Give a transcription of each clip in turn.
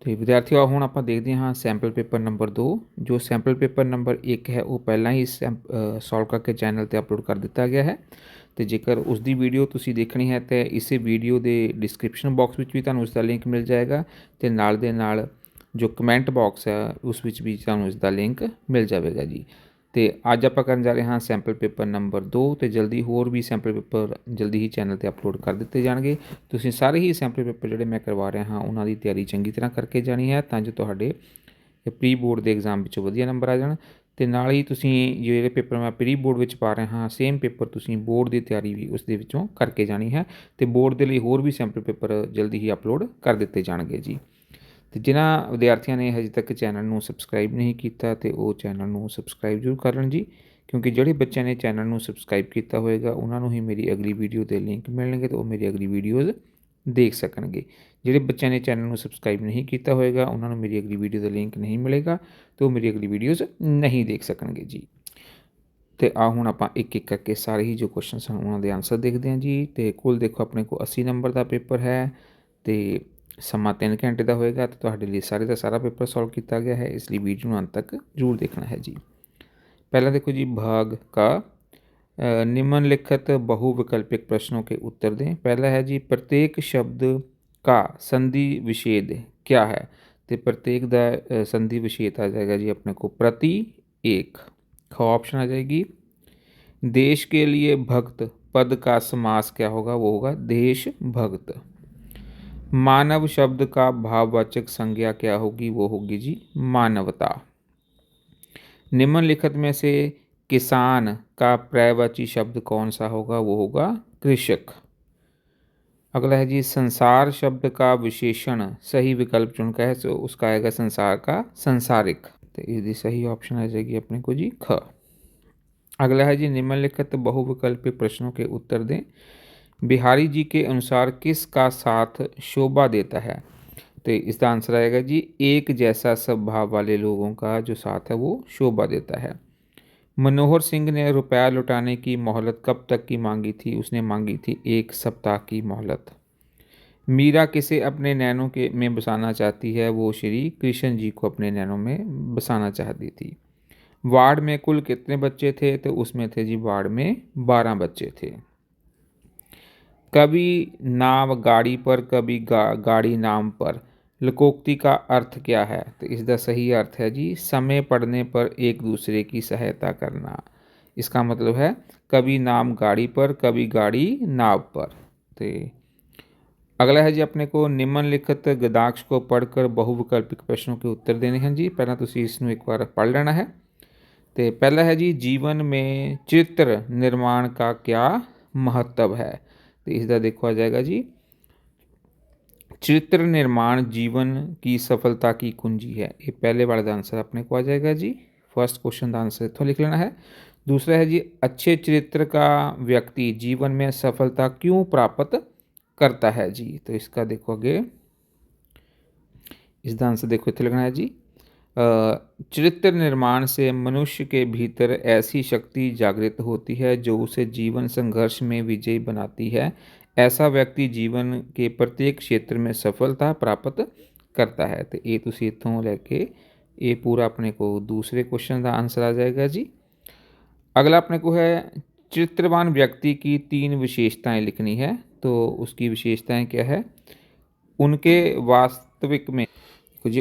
तो विद्यार्थियों ਹੁਣ ਆਪਾਂ देखते हाँ सैंपल पेपर नंबर 2। जो सैंपल पेपर नंबर 1 है वो पहला ही सॉल्व करके चैनल पर अपलोड कर दिता गया है। तो जेकर उसकी वीडियो तुसी देखनी है तो इस वीडियो के डिस्क्रिप्शन बॉक्स में भी तुहानूं उसका लिंक मिल जाएगा, तो नाल दे नाल जो कमेंट बॉक्स है उस विच भी तुहानूं इसका लिंक मिल जाएगा जी। तो अज आप करन जा रहे हाँ सैंपल पेपर नंबर 2। तो जल्दी होर भी सैंपल पेपर जल्दी ही चैनल पर अपलोड कर दिए जाएंगे। तुसीं सारे ही सैंपल पेपर जोड़े मैं करवा रहा हाँ उन्होंने तैयारी चंगी तरह करके जानी है, तो जो तुहाडे प्री बोर्ड के एग्जाम विचों वधिया नंबर आ जाण। तो नाल ही तुसीं जिहड़े पेपर मैं प्री बोर्ड विच पा रहा हाँ सेम पेपर तुसीं बोर्ड की तैयारी भी उस दे विचों करके जानी है। तो बोर्ड के लिए होर भी सैंपल पेपर जल्दी ही अपलोड कर दिए जाएंगे जी। तो जिन्होंने विद्यार्थियों ने हजे तक चैनल में सबसक्राइब नहीं किया तो वो चैनल में सबसक्राइब जरूर कर लें जी, क्योंकि जोड़े बच्चों ने चैनल में सबसक्राइब किया होएगा उन्होंने ही मेरी अगली वीडियो के लिंक मिलणगे, तो वो मेरी अगली वीडियोज़ देख सकणगे। जिहड़े बच्चों ने चैनल में सबसक्राइब नहीं किया होएगा उन्होंने मेरी अगली वीडियो का लिंक नहीं मिलेगा, तो मेरी अगली वीडियोज़ नहीं देख सकणगे जी। तो आ हुण आपां एक एक करके सारे ही जो क्वेश्चन हैं उन्होंने आंसर देखते हैं जी। तो कुल देखो अपने को 80 नंबर का पेपर है, तो समा 3 घंटे का होएगा। तो तुहाडे लिए सारे का सारा पेपर सॉल्व किया गया है, इसलिए वीडियो में अंत तक जरूर देखना है जी। पहला देखो जी भाग का निम्नलिखित बहुविकल्पिक प्रश्नों के उत्तर दें। पहला है जी प्रत्येक शब्द का संधि विच्छेद क्या है। तो प्रत्येक का संधि विच्छेद आ जाएगा जी अपने को प्रति एक। ख ऑप्शन आ जाएगी देश के लिए भक्त पद का समास क्या होगा, वो होगा देश भक्त। मानव शब्द का भाववाचक संज्ञा क्या होगी, वो होगी जी मानवता। निम्नलिखित में से किसान का पर्यायवाची शब्द कौन सा होगा, वो होगा कृषक। अगला है जी संसार शब्द का विशेषण सही विकल्प चुनकर है, तो उसका आएगा संसार का संसारिक। तो इसकी सही ऑप्शन आ जाएगी अपने को जी ख। अगला है जी निम्नलिखित बहुविकल्पी प्रश्नों के उत्तर दें। बिहारी जी के अनुसार किसका साथ शोभा देता है। तो इसका आंसर आएगा जी एक जैसा स्वभाव वाले लोगों का जो साथ है वो शोभा देता है। मनोहर सिंह ने रुपया लौटाने की मोहलत कब तक की मांगी थी, उसने मांगी थी 1 सप्ताह की मोहलत। मीरा किसे अपने नैनों के में बसाना चाहती है, वो श्री कृष्ण जी को अपने नैनों में बसाना चाहती थी। वार्ड में कुल कितने बच्चे थे, तो उसमें थे जी वार्ड में 12 बच्चे थे। कभी नाव गाड़ी पर कभी गाड़ी नाम पर, लोकोक्ति का अर्थ क्या है। तो इसका सही अर्थ है जी समय पड़ने पर एक दूसरे की सहायता करना। इसका मतलब है कभी नाम गाड़ी पर कभी गाड़ी नाव पर। तो अगला है जी अपने को निम्नलिखित गद्यांश को पढ़कर बहुविकल्पिक प्रश्नों के उत्तर देने हैं जी। पहला तुसी इसनूं एक बार पढ़ लेना है। तो पहला है जी जीवन में चित्र निर्माण का क्या महत्व है। तो इसका देखो आ जाएगा जी चित्र निर्माण जीवन की सफलता की कुंजी है। ये पहले वाले का आंसर अपने को आ जाएगा जी। फर्स्ट क्वेश्चन का आंसर इत्थों लिख लेना है। दूसरा है जी अच्छे चरित्र का व्यक्ति जीवन में सफलता क्यों प्राप्त करता है जी। तो इसका देखो आगे इसका आंसर देखो इत्थे लिखना है जी चरित्र निर्माण से मनुष्य के भीतर ऐसी शक्ति जागृत होती है जो उसे जीवन संघर्ष में विजयी बनाती है। ऐसा व्यक्ति जीवन के प्रत्येक क्षेत्र में सफलता प्राप्त करता है। तो ये तुसी इत्थों लैके ये पूरा अपने को दूसरे क्वेश्चन का आंसर आ जाएगा जी। अगला अपने को है चरित्रवान व्यक्ति की 3 विशेषताएं लिखनी है। तो उसकी विशेषताएं क्या है, उनके वास्तविक में जी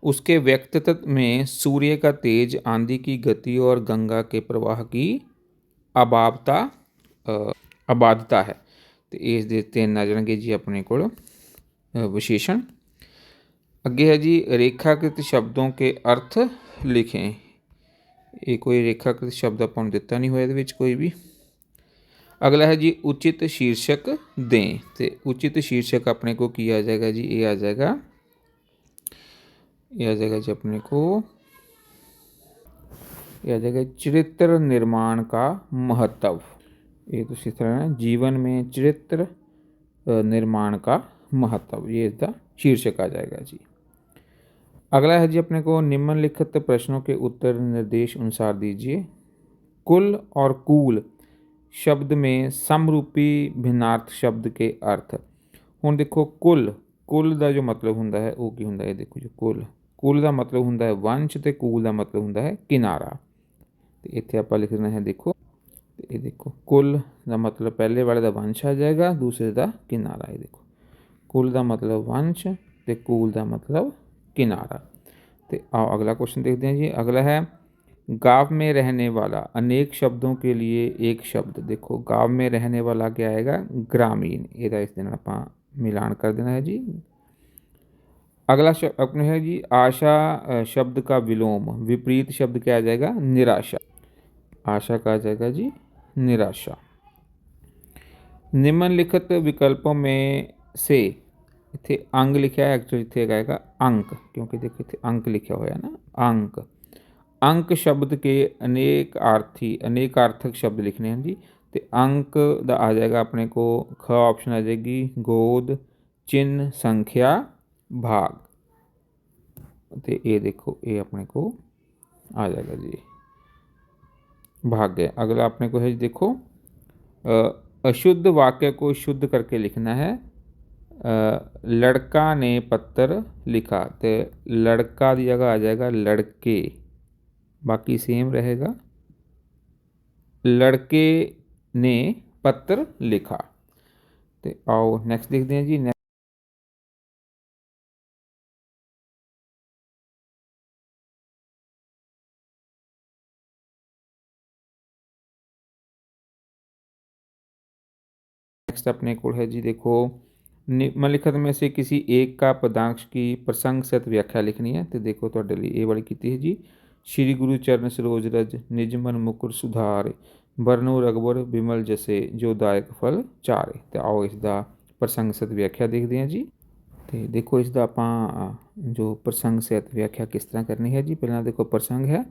उसके व्यक्तित्व में सूर्य का तेज, आंधी की गति और गंगा के प्रवाह की अबाधता है। तो इस दे 3 आ जाएंगे जी अपने को विशेषण। अगे है जी रेखाकृत शब्दों के अर्थ लिखें। ये कोई रेखाकृत शब्द अपन दिता नहीं हुआ कोई भी। अगला है जी उचित शीर्षक दें। तो उचित शीर्षक अपने को किया जाएगा जी ये आ जाएगा जी अपने को यह आ जाएगा चरित्र निर्माण का महत्व। ये तो इस तरह है जीवन में चरित्र निर्माण का महत्व, ये इसका शीर्षक आ जाएगा जी। अगला है जी अपने को निम्नलिखित प्रश्नों के उत्तर निर्देश अनुसार दीजिए। कुल और कूल शब्द में समरूपी भिन्नार्थ शब्द के अर्थ। हुण देखो कुल कुल का जो मतलब हुंदा है वो की हुंदा है, देखो जी कुल, कुल का मतलब हुंदा है वंश ते कूल का मतलब हुंदा है किनारा। तो इत्थे आपां लिखना है देखो, ये देखो कुल का मतलब पहले वाले का वंश आ जाएगा, दूसरे का किनारा। ये देखो कुल का मतलब वंश ते कूल का मतलब किनारा। तो आओ अगला क्वेश्चन देखते हैं जी। अगला है गांव में रहने वाला, अनेक शब्दों के लिए एक शब्द। देखो गांव में रहने वाला क्या आएगा, ग्रामीण। ਇਹਦਾ इस दिन ਆਪਾਂ मिलान कर देना है जी। अगला शब्द अपने है जी आशा, शब्द का विलोम, विपरीत शब्द क्या आ जाएगा, निराशा। आशा का आ जाएगा जी निराशा। निम्नलिखित विकल्पों में से इतने अंग लिखा है, एक्चुअली इतने आएगा अंक, क्योंकि देखो इतने अंक लिखा हुआ है ना, अंक। अंक शब्द के अनेकार्थक शब्द लिखने हैं जी। तो अंक का आ जाएगा अपने को, ख ऑप्शन आ जाएगी गोद, चिन्ह, संख्या, भाग। तो ये देखो ये अपने को आ जाएगा जी भाग्य। अगला अपने को है जी देखो अशुद्ध वाक्य को शुद्ध करके लिखना है। लड़का ने पत्र लिखा, तो लड़का की जगह आ जाएगा लड़के, बाकी सेम रहेगा। लड़के ने पत्र लिखा। तो आओ नेक्स्ट देखते हैं जी। नेक्स्ट अपने को है जी देखो निम्नलिखित में से किसी एक का पदांश की प्रसंग सहित व्याख्या लिखनी है। तो देखो तुहाडे लई ये वाली कीती है जी। श्री गुरु चरण सरोज रज, निज मन मुकुर सुधारे, बरनों रघुबर बिमल जसे, जो दायक फल चारे। तो आओ इसका प्रसंग सहित व्याख्या देखते हैं जी। तो देखो इसका आपां जो प्रसंग सहित व्याख्या किस तरह करनी है जी। पहला देखो प्रसंग है,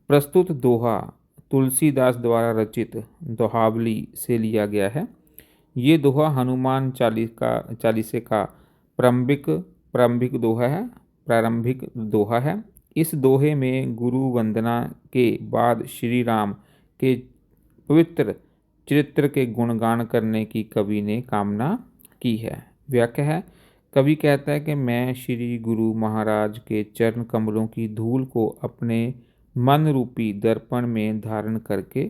प्रस्तुत दोहा तुलसीदास द्वारा रचित दोहावली से लिया गया है। ये दोहा हनुमान चालीसे का प्रारंभिक प्रारंभिक दोहा है। इस दोहे में गुरु वंदना के बाद श्री राम के पवित्र चरित्र के गुणगान करने की कवि ने कामना की है। व्याख्या है, कवि कहता है कि मैं श्री गुरु महाराज के चरण कमलों की धूल को अपने मन रूपी दर्पण में धारण करके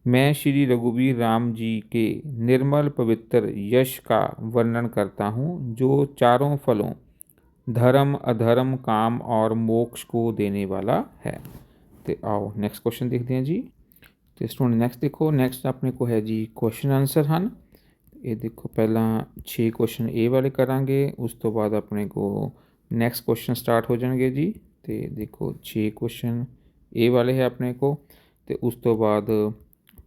मैं श्री रघुवीर राम जी के निर्मल पवित्र यश का वर्णन करता हूँ, जो चारों फलों धर्म, अधर्म, काम और मोक्ष को देने वाला है। तो आओ नेक्स्ट क्वेश्चन देखते हैं जी। तो स्टूडेंट नेक्स्ट देखो, नेक्स्ट अपने को है जी क्वेश्चन आंसर हैं। ये देखो पहला 6 क्वेश्चन ए वाले करांगे, उस तो बाद अपने को नेक्स्ट क्वेश्चन स्टार्ट हो जाएंगे जी। तो देखो 6 क्वेश्चन ए वाले है अपने को, तो उस तो बाद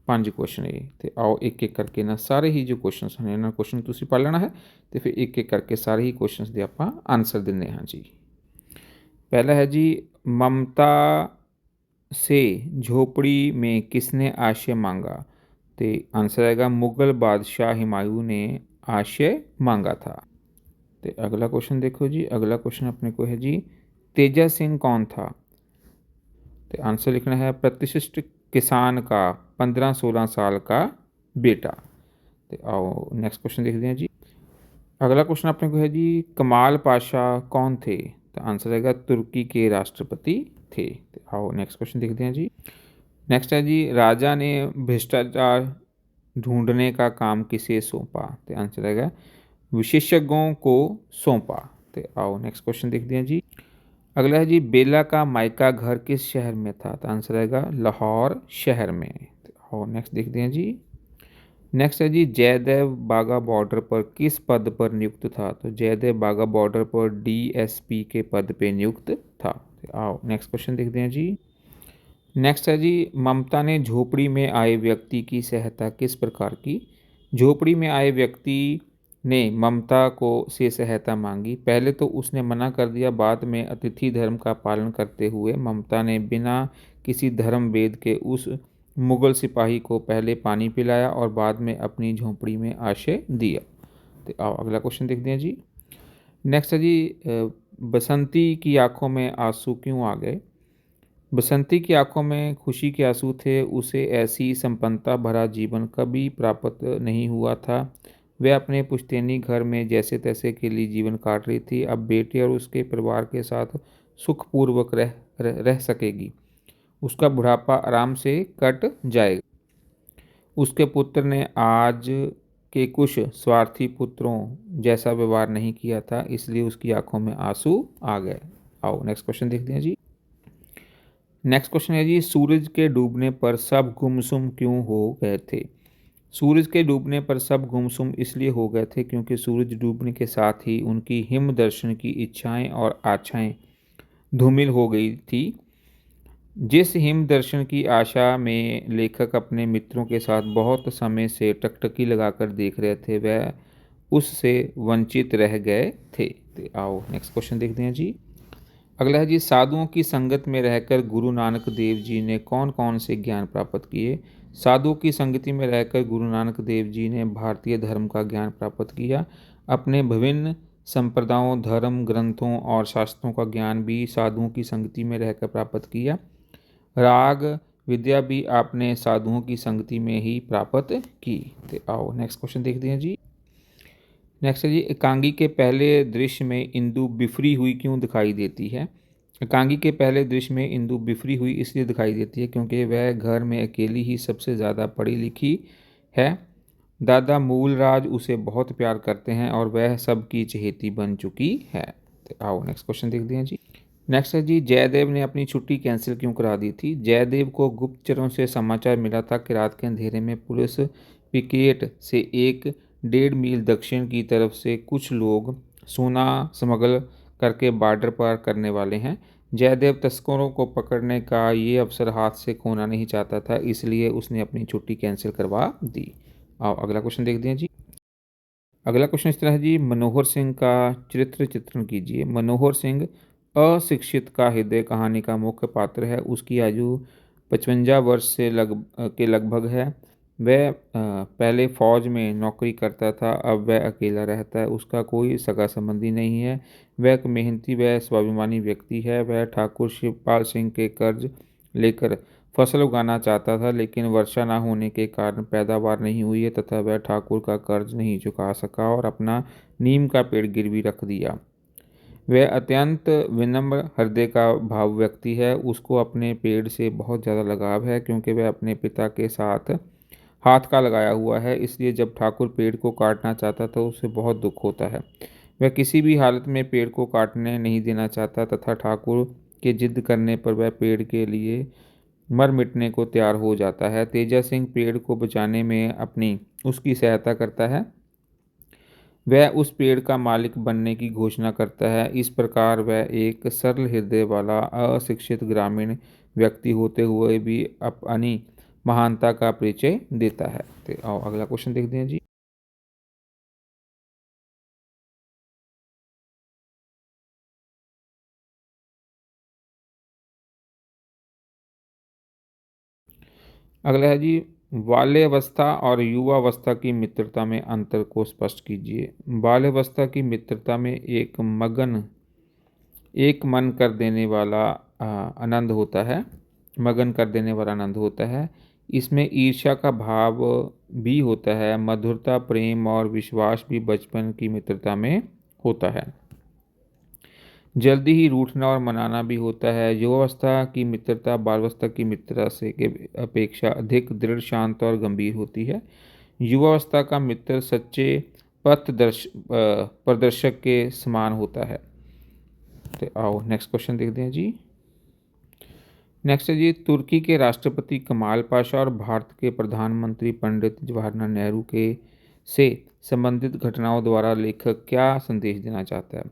5 क्वेश्चन ए। तो आओ एक एक करके ना सारे ही जो क्वेश्चन हैं इन्होंने क्वेश्चन तुसीं पढ़ लेना है, तो फिर एक एक करके सारे ही क्वेश्चन के आप आंसर देने हैं जी। पहला है जी, ममता से झोपड़ी में किसने आश्रय मांगा। तो आंसर आएगा मुगल बादशाह हुमायूं ने आश्रय मांगा था। तो अगला क्वेश्चन देखो जी। अगला क्वेश्चन अपने को है जी, तेजा सिंह कौन था। तो आंसर लिखना है प्रतिष्ठित किसान का 15-16 साल का बेटा। तो आओ नेक्स्ट क्वेश्चन देखते हैं जी। अगला क्वेश्चन अपने को है जी, कमाल पाशा कौन थे। तो आंसर रहेगा तुर्की के राष्ट्रपति थे। तो आओ नेक्स्ट क्वेश्चन देखते हैं जी। नेक्स्ट है जी, राजा ने भ्रष्टाचार ढूंढने का काम किसे सौंपा। तो आंसर रहेगा विशेषज्ञों को सौंपा। तो आओ नेक्स्ट क्वेश्चन देखते हैं जी। अगला है जी, बेला का मायका घर किस शहर में था। तो आंसर आएगा लाहौर शहर में। तो आओ नेक्स्ट देखते हैं जी। नेक्स्ट है जी, जयदेव बाघा बॉर्डर पर किस पद पर नियुक्त था। तो जयदेव बाघा बॉर्डर पर डीएसपी के पद पे नियुक्त था। तो आओ नेक्स्ट क्वेश्चन देखते हैं जी। नेक्स्ट है जी, ममता ने झोपड़ी में आए व्यक्ति की सहायता किस प्रकार की। झोपड़ी में आए व्यक्ति ने ममता को से सहायता मांगी। पहले तो उसने मना कर दिया, बाद में अतिथि धर्म का पालन करते हुए ममता ने बिना किसी धर्म भेद के उस मुग़ल सिपाही को पहले पानी पिलाया और बाद में अपनी झोंपड़ी में आश्रय दिया। तो आओ अगला क्वेश्चन देखते हैं जी। नेक्स्ट है जी, बसंती की आंखों में आंसू क्यों आ गए। बसंती की आंखों में खुशी के आंसू थे, उसे ऐसी संपन्नता भरा जीवन कभी प्राप्त नहीं हुआ था। वह अपने पुश्तैनी घर में जैसे तैसे के लिए जीवन काट रही थी। अब बेटे और उसके परिवार के साथ सुखपूर्वक रह सकेगी। उसका बुढ़ापा आराम से कट जाएगा। उसके पुत्र ने आज के कुछ स्वार्थी पुत्रों जैसा व्यवहार नहीं किया था, इसलिए उसकी आंखों में आंसू आ गए। आओ नेक्स्ट क्वेश्चन देखते हैं जी। नेक्स्ट क्वेश्चन है जी, सूरज के डूबने पर सब गुमसुम क्यों हो गए थे? सूरज के डूबने पर सब गुमसुम इसलिए हो गए थे क्योंकि सूरज डूबने के साथ ही उनकी हिम दर्शन की इच्छाएं और आशाएं धूमिल हो गई थी। जिस हिम दर्शन की आशा में लेखक अपने मित्रों के साथ बहुत समय से टकटकी लगाकर देख रहे थे, वह उससे वंचित रह गए थे। तो आओ नेक्स्ट क्वेश्चन देखते हैं जी। अगला है जी, साधुओं की संगत में रहकर गुरु नानक देव जी ने कौन कौन से ज्ञान प्राप्त किए? साधुओं की संगति में रहकर गुरु नानक देव जी ने भारतीय धर्म का ज्ञान प्राप्त किया। अपने विभिन्न संप्रदायों, धर्म ग्रंथों और शास्त्रों का ज्ञान भी साधुओं की संगति में रहकर प्राप्त किया। राग विद्या भी आपने साधुओं की संगति में ही प्राप्त की। तो आओ नेक्स्ट क्वेश्चन देखते हैं जी। नेक्स्ट है जी, एकांगी के पहले दृश्य में इंदु बिफरी हुई क्यों दिखाई देती है? एकांगी के पहले दृश्य में इंदु बिफरी हुई इसलिए दिखाई देती है क्योंकि वह घर में अकेली ही सबसे ज़्यादा पढ़ी लिखी है। दादा मूलराज उसे बहुत प्यार करते हैं और वह सबकी चहेती बन चुकी है। तो आओ नेक्स्ट क्वेश्चन देखते हैं जी। नेक्स्ट है जी, जयदेव ने अपनी छुट्टी कैंसिल क्यों करा दी थी? जयदेव को गुप्तचरों से समाचार मिला था कि रात के अंधेरे में पुलिस पिकेट से 1.5 मील दक्षिण की तरफ से कुछ लोग सोना स्मगल करके बॉर्डर पार करने वाले हैं। जयदेव तस्करों को पकड़ने का ये अवसर हाथ से खोना नहीं चाहता था, इसलिए उसने अपनी छुट्टी कैंसिल करवा दी। आओ अगला क्वेश्चन देखते हैं जी। अगला क्वेश्चन इस तरह है जी, मनोहर सिंह का चरित्र चित्रण कीजिए। मनोहर सिंह अशिक्षित का हृदय कहानी का मुख्य पात्र है। उसकी आयु 55 वर्ष से लगभग है। वह पहले फौज में नौकरी करता था, अब वह अकेला रहता है। उसका कोई सगा संबंधी नहीं है। वह एक मेहनती व स्वाभिमानी व्यक्ति है। वह ठाकुर शिवपाल सिंह के कर्ज लेकर फसल उगाना चाहता था, लेकिन वर्षा न होने के कारण पैदावार नहीं हुई है तथा वह ठाकुर का कर्ज नहीं चुका सका और अपना नीम का पेड़ गिरवी रख दिया। वह अत्यंत विनम्र हृदय का भाव व्यक्ति है। उसको अपने पेड़ से बहुत ज़्यादा लगाव है क्योंकि वह अपने पिता के साथ हाथ का लगाया हुआ है, इसलिए जब ठाकुर पेड़ को काटना चाहता तो उसे बहुत दुख होता है। वह किसी भी हालत में पेड़ को काटने नहीं देना चाहता तथा ठाकुर के जिद करने पर वह पेड़ के लिए मर मिटने को तैयार हो जाता है। तेजा सिंह पेड़ को बचाने में अपनी उसकी सहायता करता है। वह उस पेड़ का मालिक बनने की घोषणा करता है। इस प्रकार वह एक सरल हृदय वाला अशिक्षित ग्रामीण व्यक्ति होते हुए भी अपनी महानता का परिचय देता है। तो आओ अगला क्वेश्चन देखते हैं जी। अगला है जी, बाल्यावस्था और युवावस्था की मित्रता में अंतर को स्पष्ट कीजिए। बाल्यावस्था की मित्रता में एक मन कर देने वाला आनंद होता है। मगन कर देने वाला आनंद होता है। इसमें ईर्ष्या का भाव भी होता है। मधुरता, प्रेम और विश्वास भी बचपन की मित्रता में होता है। जल्दी ही रूठना और मनाना भी होता है। युवावस्था की मित्रता बाल्यावस्था की मित्रता से के अपेक्षा अधिक दृढ़, शांत और गंभीर होती है। युवावस्था का मित्र सच्चे प्रदर्शक के समान होता है। तो आओ नेक्स्ट क्वेश्चन देखते हैं जी। नेक्स्ट है जी, तुर्की के राष्ट्रपति कमाल पाशा और भारत के प्रधानमंत्री पंडित जवाहरलाल नेहरू के से संबंधित घटनाओं द्वारा लेखक क्या संदेश देना चाहता है?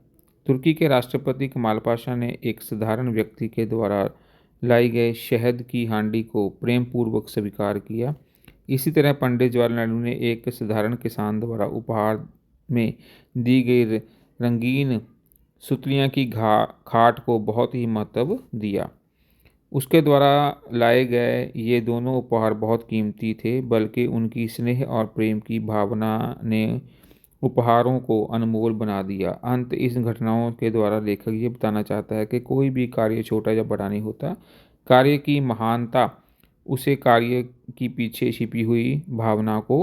तुर्की के राष्ट्रपति कमाल पाशा ने एक साधारण व्यक्ति के द्वारा लाई गए शहद की हांडी को प्रेम पूर्वक स्वीकार किया। इसी तरह पंडित जवाहरलाल नेहरू ने एक साधारण किसान द्वारा उपहार में दी गई रंगीन सुतलियाँ की खाट को बहुत ही महत्व दिया। उसके द्वारा लाए गए ये दोनों उपहार बहुत कीमती थे, बल्कि उनकी स्नेह और प्रेम की भावना ने उपहारों को अनमोल बना दिया। अंत इस घटनाओं के द्वारा लेखक ये बताना चाहता है कि कोई भी कार्य छोटा या बड़ा नहीं होता। कार्य की महानता उसे कार्य की पीछे छिपी हुई भावना को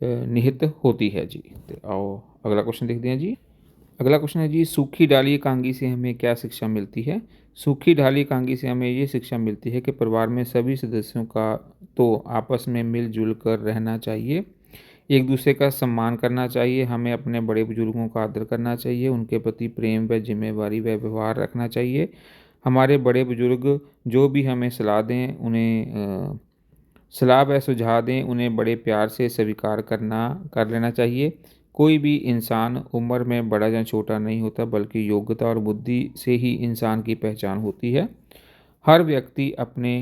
निहित होती है जी। तो आओ अगला क्वेश्चन देखते हैं जी। अगला क्वेश्चन है जी, सूखी डाली एकांगी से हमें क्या शिक्षा मिलती है? सूखी डाली एकांगी से हमें ये शिक्षा मिलती है कि परिवार में सभी सदस्यों का तो आपस में मिलजुल कर रहना चाहिए, एक दूसरे का सम्मान करना चाहिए, हमें अपने बड़े बुजुर्गों का आदर करना चाहिए, उनके प्रति प्रेम व जिम्मेवारी व व्यवहार रखना चाहिए। हमारे बड़े बुजुर्ग जो भी हमें सलाह दें, उन्हें सलाह व सुझाव दें, उन्हें बड़े प्यार से स्वीकार कर लेना चाहिए। कोई भी इंसान उम्र में बड़ा या छोटा नहीं होता, बल्कि योग्यता और बुद्धि से ही इंसान की पहचान होती है। हर व्यक्ति अपने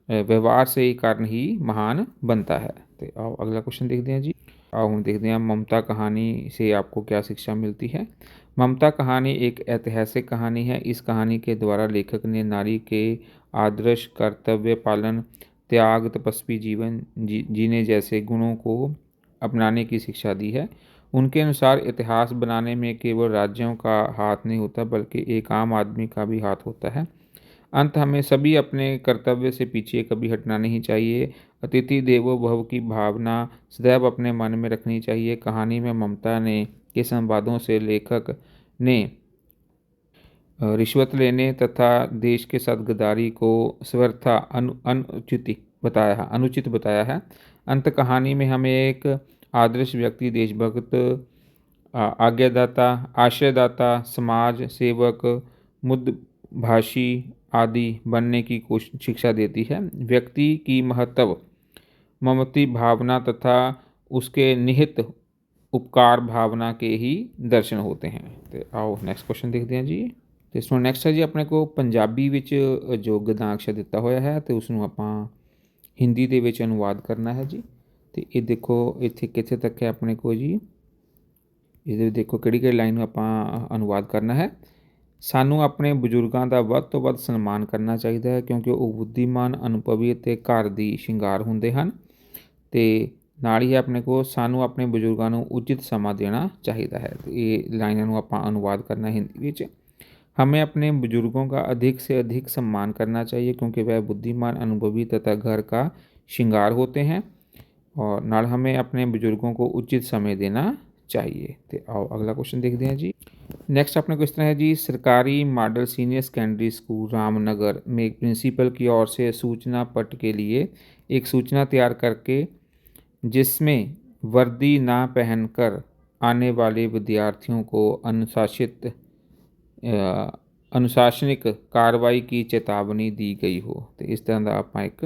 व्यवहार से ही कारण ही महान बनता है। तो आओ अगला क्वेश्चन देखते हैं जी। आओ हम देखते हैं ममता कहानी से आपको क्या शिक्षा मिलती है। ममता कहानी एक ऐतिहासिक कहानी है। इस कहानी के द्वारा लेखक ने नारी के आदर्श, कर्तव्य पालन, त्याग, तपस्वी जीवन जीने जैसे गुणों को अपनाने की शिक्षा दी है। उनके अनुसार इतिहास बनाने में केवल राज्यों का हाथ नहीं होता, बल्कि एक आम आदमी का भी हाथ होता है। अंत हमें सभी अपने कर्तव्य से पीछे कभी हटना नहीं चाहिए। अतिथि देवो भव की भावना सदैव अपने मन में रखनी चाहिए। कहानी में ममता ने के संवादों से लेखक ने रिश्वत लेने तथा देश के साथ गद्दारी को स्वर्थता अनुचित बताया है। अंत कहानी में हमें एक आदर्श व्यक्ति, देशभक्त, आज्ञादाता, आश्रयदाता, समाज सेवक, मुद्भाषी आदि बनने की शिक्षा देती है। व्यक्ति की महत्व ममती भावना तथा उसके निहित उपकार भावना के ही दर्शन होते हैं। तो आओ नेक्स्ट क्वेश्चन देखते हैं जी। ਤੇ ਸੋ ਨੈਕਸਟ ਹੈ ਜੀ ਆਪਣੇ ਕੋਲ ਪੰਜਾਬੀ ਵਿੱਚ ਜੋ ਗਦਾਂਕਸ਼ ਦਿੱਤਾ ਹੋਇਆ ਹੈ ਤੇ ਉਸ ਨੂੰ ਆਪਾਂ ਹਿੰਦੀ ਦੇ ਵਿੱਚ ਅਨੁਵਾਦ ਕਰਨਾ ਹੈ ਜੀ। ਤੇ ਇਹ ਦੇਖੋ ਇੱਥੇ ਕਿੱਥੇ ਤੱਕ ਹੈ ਆਪਣੇ ਕੋਲ ਜੀ। ਇਹਦੇ ਵਿੱਚ ਦੇਖੋ ਕਿਹੜੀ ਕਿਹੜੀ ਲਾਈਨ ਨੂੰ ਆਪਾਂ ਅਨੁਵਾਦ ਕਰਨਾ ਹੈ। ਸਾਨੂੰ ਆਪਣੇ ਬਜ਼ੁਰਗਾਂ ਦਾ ਵੱਧ ਤੋਂ ਵੱਧ ਸਨਮਾਨ ਕਰਨਾ ਚਾਹੀਦਾ ਹੈ, ਕਿਉਂਕਿ ਉਹ ਬੁੱਧੀਮਾਨ, ਅਨੁਭਵੀ ਅਤੇ ਘਰ ਦੀ ਸ਼ਿੰਗਾਰ ਹੁੰਦੇ ਹਨ। ਤੇ ਨਾਲ ਹੀ ਆਪਣੇ ਕੋਲ ਸਾਨੂੰ ਆਪਣੇ ਬਜ਼ੁਰਗਾਂ ਨੂੰ ਉਚਿਤ ਸਮਾਂ ਦੇਣਾ ਚਾਹੀਦਾ ਹੈ। ਇਹ ਲਾਈਨਾਂ ਨੂੰ ਆਪਾਂ ਅਨੁਵਾਦ ਕਰਨਾ ਹਿੰਦੀ ਵਿੱਚ। हमें अपने बुजुर्गों का अधिक से अधिक सम्मान करना चाहिए, क्योंकि वह बुद्धिमान, अनुभवी तथा घर का श्रृंगार होते हैं। और नाल हमें अपने बुजुर्गों को उचित समय देना चाहिए। तो आओ अगला क्वेश्चन देखते हैं जी। नेक्स्ट अपने को इस तरह है जी, सरकारी model senior secondary school Ramnagar में एक प्रिंसिपल की ओर से सूचना पट के लिए एक सूचना तैयार करके, जिसमें वर्दी ना पहनकर आने वाले विद्यार्थियों को अनुशासनिक कार्रवाई की चेतावनी दी गई हो। तो इस तरह का आप एक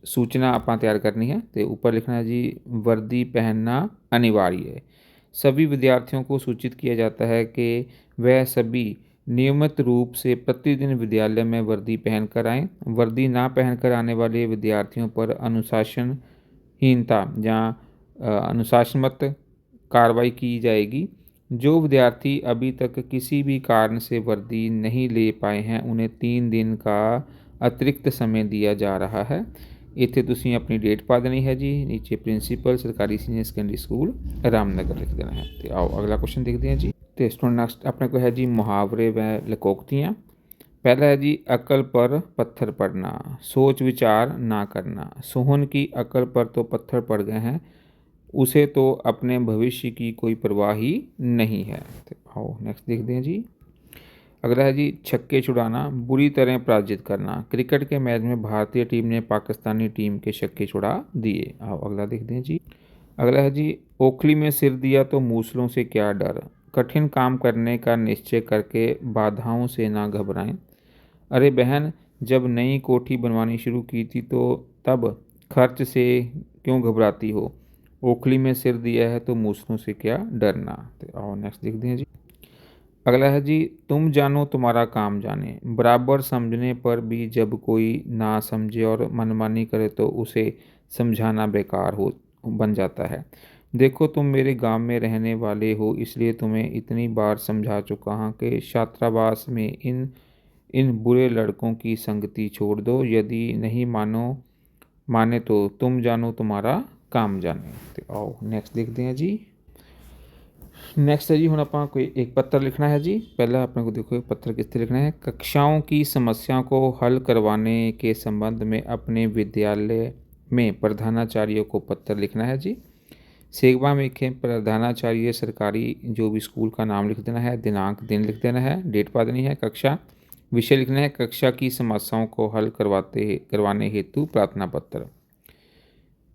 सूचना आप तैयार करनी है। तो ऊपर लिखना है जी, वर्दी पहनना अनिवार्य है। सभी विद्यार्थियों को सूचित किया जाता है कि वह सभी नियमित रूप से प्रतिदिन विद्यालय में वर्दी पहनकर आएँ। वर्दी ना पहनकर आने वाले विद्यार्थियों पर अनुशासनहीनता या अनुशासनात्मक कार्रवाई की जाएगी। जो विद्यार्थी अभी तक किसी भी कारण से वर्दी नहीं ले पाए हैं, उन्हें 3 दिन का अतिरिक्त समय दिया जा रहा है। इत्थे तुसीं अपनी डेट पा देनी है जी। नीचे प्रिंसीपल सरकारी सीनियर सेकेंडरी स्कूल रामनगर लिख देना है। तो आओ अगला क्वेश्चन देखते हैं जी। तो स्टूडेंट नेक्स्ट अपने को है जी, मुहावरे व लकोक्तियाँ। पहला है जी, अकल पर पत्थर पड़ना, सोच विचार ना करना। सोहन की अकल पर तो पत्थर पड़ गए हैं, उसे तो अपने भविष्य की कोई परवाह ही नहीं है। तो आओ नेक्स्ट देखते हैं जी। अगला है जी, छक्के छुड़ाना, बुरी तरह पराजित करना। क्रिकेट के मैच में भारतीय टीम ने पाकिस्तानी टीम के छक्के छुड़ा दिए। आओ अगला देखते हैं जी। अगला है जी, ओखली में सिर दिया तो मूसलों से क्या डर। कठिन काम करने का निश्चय करके बाधाओं से ना घबराएं। अरे बहन, जब नई कोठी बनवानी शुरू की थी तो तब खर्च से क्यों घबराती हो। ओखली में सिर दिया है तो मूसलों से क्या डरना। तो आओ नेक्स्ट देखते हैं जी। अगला है जी, तुम जानो तुम्हारा काम जाने। बराबर समझने पर भी जब कोई ना समझे और मनमानी करे तो उसे समझाना बेकार हो बन जाता है। देखो, तुम मेरे गांव में रहने वाले हो, इसलिए तुम्हें इतनी बार समझा चुका हूँ कि छात्रावास में इन बुरे लड़कों की संगति छोड़ दो। यदि नहीं माने तो तुम जानो तुम्हारा काम जाने। तो आओ नेक्स्ट देखते हैं जी। नेक्स्ट है जी, हुण आपां कोई एक पत्र लिखना है जी। पहला अपने को देखो पत्र किस तरह लिखना है। कक्षाओं की समस्याओं को हल करवाने के संबंध में अपने विद्यालय में प्रधानाचार्यों को पत्र लिखना है जी। सेगवा में लिखें प्रधानाचार्य सरकारी जो भी स्कूल का नाम लिख देना है, दिनांक दिन लिख देना है, डेट पा देनी है, कक्षा विषय लिखना है, कक्षा की समस्याओं को हल करवाने हेतु प्रार्थना पत्र।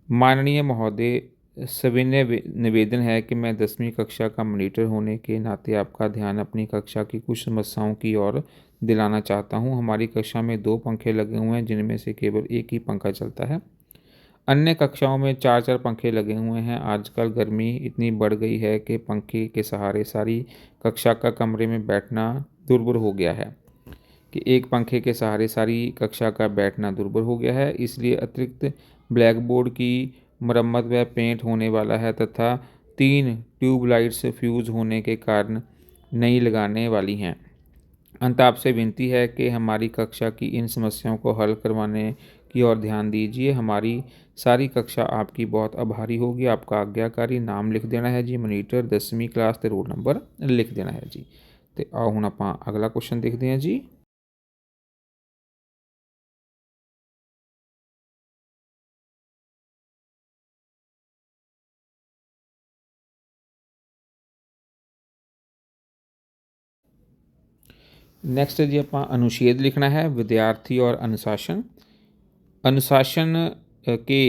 माननीय महोदय, सविनय निवेदन है कि मैं 10वीं कक्षा का मॉनिटर होने के नाते आपका ध्यान अपनी कक्षा की कुछ समस्याओं की ओर दिलाना चाहता हूं। हमारी कक्षा में 2 पंखे लगे हुए हैं जिनमें से केवल एक ही पंखा चलता है। अन्य कक्षाओं में 4-4 पंखे लगे हुए हैं। आजकल गर्मी इतनी बढ़ गई है कि पंखे के सहारे सारी कक्षा का कमरे में बैठना दुर्भर हो गया है हो गया है। इसलिए अतिरिक्त ब्लैक बोर्ड की मरम्मत व पेंट होने वाला है तथा 3 ट्यूबलाइट्स फ्यूज़ होने के कारण नई लगाने वाली हैं। अंत आपसे विनती है कि हमारी कक्षा की इन समस्याओं को हल करवाने की ओर ध्यान दीजिए। हमारी सारी कक्षा आपकी बहुत आभारी होगी। आपका आज्ञाकारी नाम लिख देना है जी, मॉनिटर 10वीं क्लास ते रोल नंबर लिख देना है जी। तो आओ हुण आपां अगला क्वेश्चन देखते हैं जी। नैक्सट जी आपां अनुच्छेद लिखना है, विद्यार्थी और अनुशासन। अनुशासन के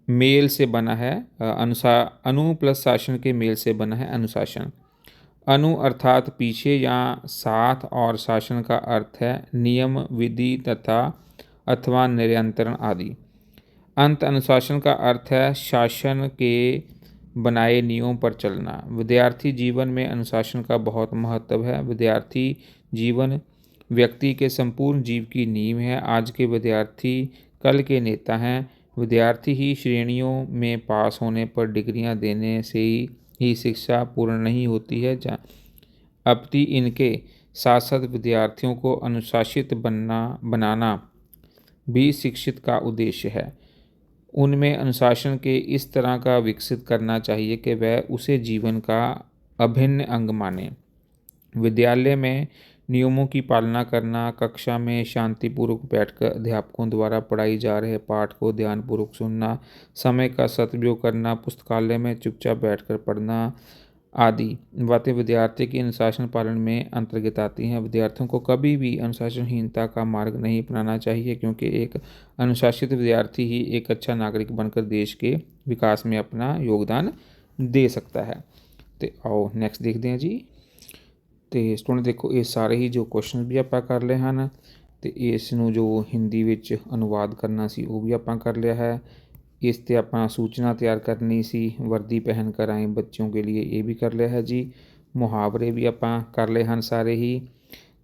मेल से बना है अनु प्लस शासन के मेल से बना है अनुशासन। अनु अर्थात पीछे या साथ और शासन का अर्थ है नियम, विधि तथा अथवा नियंत्रण आदि। अंत अनुशासन का अर्थ है शासन के बनाए नियमों पर चलना। विद्यार्थी जीवन में अनुशासन का बहुत महत्व है। विद्यार्थी जीवन व्यक्ति के संपूर्ण जीव की नींव है। आज के विद्यार्थी कल के नेता हैं। विद्यार्थी ही श्रेणियों में पास होने पर डिग्रियां देने से ही शिक्षा पूर्ण नहीं होती है, अपितु इनके साथ साथ विद्यार्थियों को अनुशासित बनाना भी शिक्षित का उद्देश्य है। उनमें अनुशासन के इस तरह का विकसित करना चाहिए कि वह उसे जीवन का अभिन्न अंग माने। विद्यालय में नियमों की पालना करना, कक्षा में शांतिपूर्वक बैठकर अध्यापकों द्वारा पढ़ाई जा रहे पाठ को ध्यानपूर्वक सुनना, समय का सदुपयोग करना, पुस्तकालय में चुपचाप बैठकर पढ़ना आदि बातें विद्यार्थी की अनुशासन पालन में अंतर्गत आती हैं। विद्यार्थियों को कभी भी अनुशासनहीनता का मार्ग नहीं अपनाना चाहिए, क्योंकि एक अनुशासित विद्यार्थी ही एक अच्छा नागरिक बनकर देश के विकास में अपना योगदान दे सकता है। तो आओ नैक्सट देखते हैं जी। तो स्टूडेंट देखो ये सारे ही जो क्वेश्चन भी आप कर लए हैं, तो इसनों जो हिंदी विच अनुवाद करना सी वो भी आप कर लिया है। इस ते अपना सूचना तैयार करनी सी, वर्दी पहन कर आए बच्चों के लिए, ये भी कर लिया है जी। मुहावरे भी आप कर लए हैं सारे ही।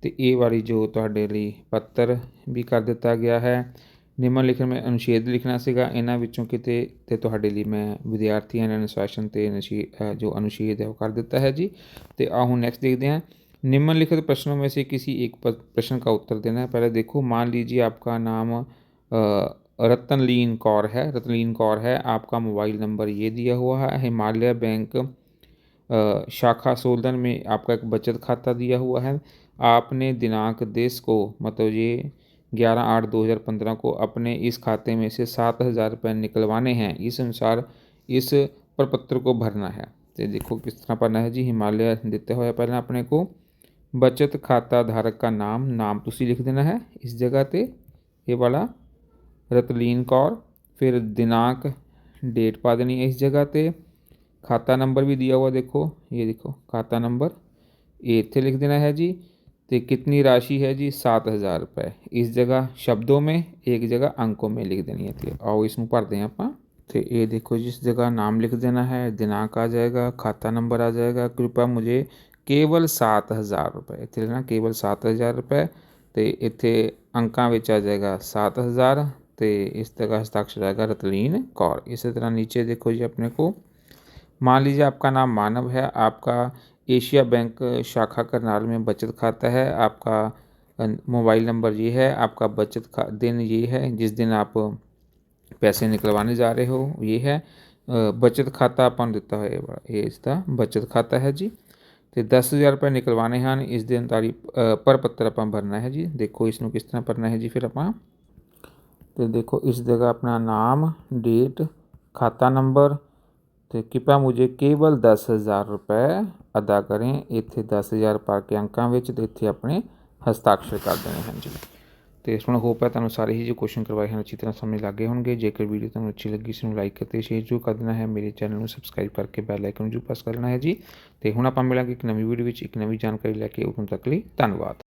तो ये वाली जो तुहाडे लई पत्र भी कर दिता गया है। निम्नलिखित में अनुच्छेद लिखना सीगा, इन्हां विचों किते ते तुहाडे लई मैं विद्यार्थियों ने अनुशासन ते जो अनुच्छेद है वो कर दिता है जी। तो आओ हुण नैक्सट देखते हैं। निम्नलिखित प्रश्नों में से किसी एक प्रश्न का उत्तर देना है। पहले देखो, मान लीजिए आपका नाम रतनलीन कौर है। आपका मोबाइल नंबर ये दिया हुआ है। हिमालय बैंक शाखा सोलन में आपका एक बचत खाता दिया हुआ है। आपने दिनांक 10 को मतलब ये 11/8/2015 को अपने इस खाते में से 7,000 रुपये निकलवाने हैं। इस अनुसार इस प्रपत्र को भरना है। तो देखो किस तरह भरना है जी। हिमालय देते हुए पहले अपने को बचत खाता धारक का नाम तुसी लिख देना है इस जगह पे, ये वाला रतलीन कौर। फिर दिनांक डेट पा देनी है इस जगह पे। खाता नंबर भी दिया हुआ देखो, ये देखो खाता नंबर ये इत्थे लिख देना है जी। तो कितनी राशि है जी 7,000 रुपये। इस जगह शब्दों में, एक जगह अंकों में लिख देनी है। तो आओ इसमें भर दें आप। तो ये देखो जिस जगह नाम लिख देना है, दिनांक आ जाएगा, खाता नंबर आ जाएगा। कृपया मुझे केवल 7,000 रुपये इत्थे लिखना, केवल 7,000 रुपये। तो इत्थे अंकां विच आ जाएगा 7,000। तो इस जगह हस्ताक्षर आएगा रतलीन कौर। इसी तरह नीचे देखो जी अपने को, मान लीजिए आपका नाम मानव है। आपका एशिया बैंक शाखा करनाल में बचत खाता है। आपका मोबाइल नंबर ये है। आपका बचत दिन ये है जिस दिन आप पैसे निकलवाने जा रहे हो, ये है। बचत खाता अपन दिता है, ये इसका बचत खाता है जी। तो 10,000 रुपये निकलवाने हैं। इस दिन तारीख पर पत्र आप भरना है जी। देखो इसमें किस तरह भरना है जी। फिर आप तो देखो इस जगह अपना नाम, डेट, खाता नंबर, तो कृपया मुझे केवल 10,000 रुपये अदा करें। इत्थे 10,000 पा के अंकां विच ते इत्थे अपने हस्ताक्षर कर देने हैं जी। तो इस होप है तुहानूं सारे ही जो क्वेश्चन करवाए हैं अच्छी तरह समझ लग गए होंगे। जेकर वीडियो तुहानूं अच्छी लगी इसनूं लाइक करते शेयर जरूर कर देना है। मेरे चैनल में सबसक्राइब करके बैल आइकन जरूर प्रेस कर लेना है जी। तो हुण आपां मिलांगे एक नवीं वीडियो विच एक नवीं जानकारी लैके। उदों तक लई धन्नवाद।